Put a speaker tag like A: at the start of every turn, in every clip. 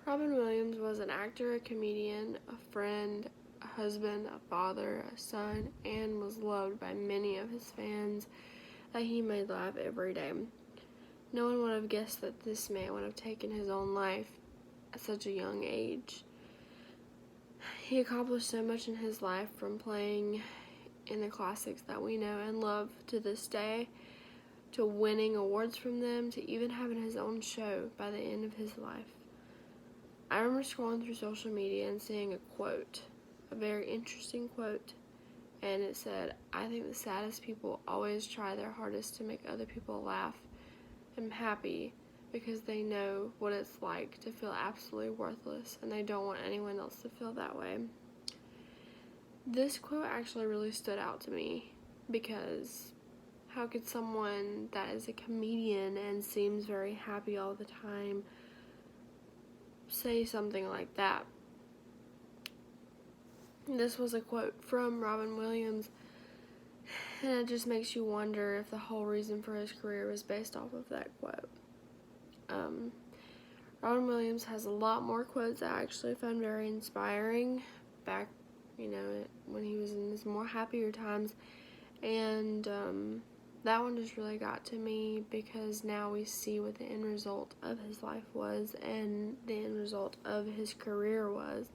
A: Robin Williams was an actor, a comedian, a friend, a husband, a father, a son, and was loved by many of his fans that he made laugh every day. No one would have guessed that this man would have taken his own life at such a young age. He accomplished so much in his life, from playing in the classics that we know and love to this day, to winning awards from them, to even having his own show by the end of his life. I remember scrolling through social media and seeing a quote, a very interesting quote, and it said, "I think the saddest people always try their hardest to make other people laugh and happy because they know what it's like to feel absolutely worthless, and they don't want anyone else to feel that way." This quote actually really stood out to me, because how could someone that is a comedian and seems very happy all the time say something like that? This was a quote from Robin Williams, and it just makes you wonder if the whole reason for his career was based off of that quote. Robin Williams has a lot more quotes that I actually found very inspiring back, when he was in his more happier times, and that one just really got to me, because now we see what the end result of his life was and the end result of his career was.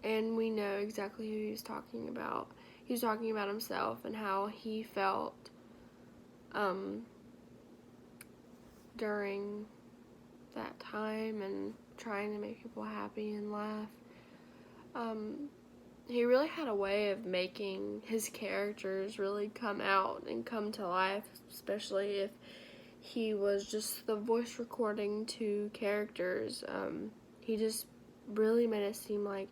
A: And we know exactly who he was talking about. He was talking about himself and how he felt during that time and trying to make people happy and laugh. He really had a way of making his characters really come out and come to life, especially if he was just the voice recording to characters. He just really made it seem like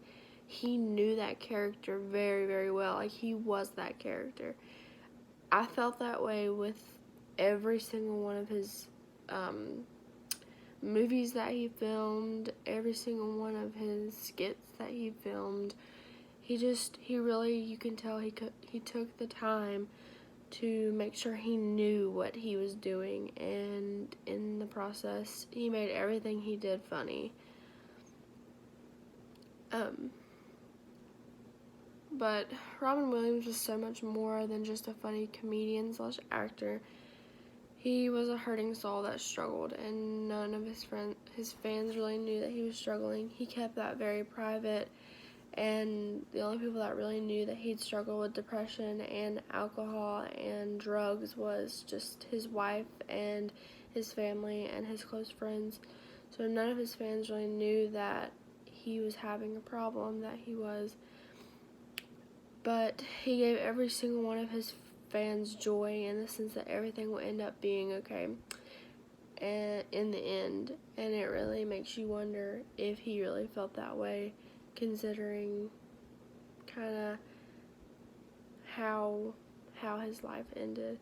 A: he knew that character very, very well. Like, he was that character. I felt that way with every single one of his movies that he filmed, every single one of his skits that he filmed. He really, you can tell he took the time to make sure he knew what he was doing, and in the process, he made everything he did funny. But Robin Williams was so much more than just a funny comedian / actor. He was a hurting soul that struggled, and none of his fans really knew that he was struggling. He kept that very private, and the only people that really knew that he'd struggled with depression and alcohol and drugs was just his wife and his family and his close friends. So none of his fans really knew that he was having a problem, that he was. But he gave every single one of his fans joy, in the sense that everything will end up being okay and in the end. And it really makes you wonder if he really felt that way, considering kind of how his life ended.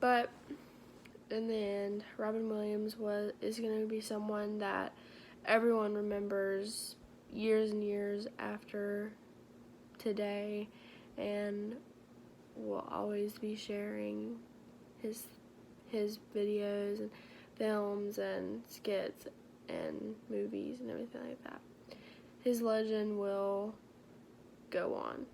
A: But in the end, Robin Williams is going to be someone that everyone remembers years and years after today, and will always be sharing his videos and films and skits and movies and everything like that. His legend will go on.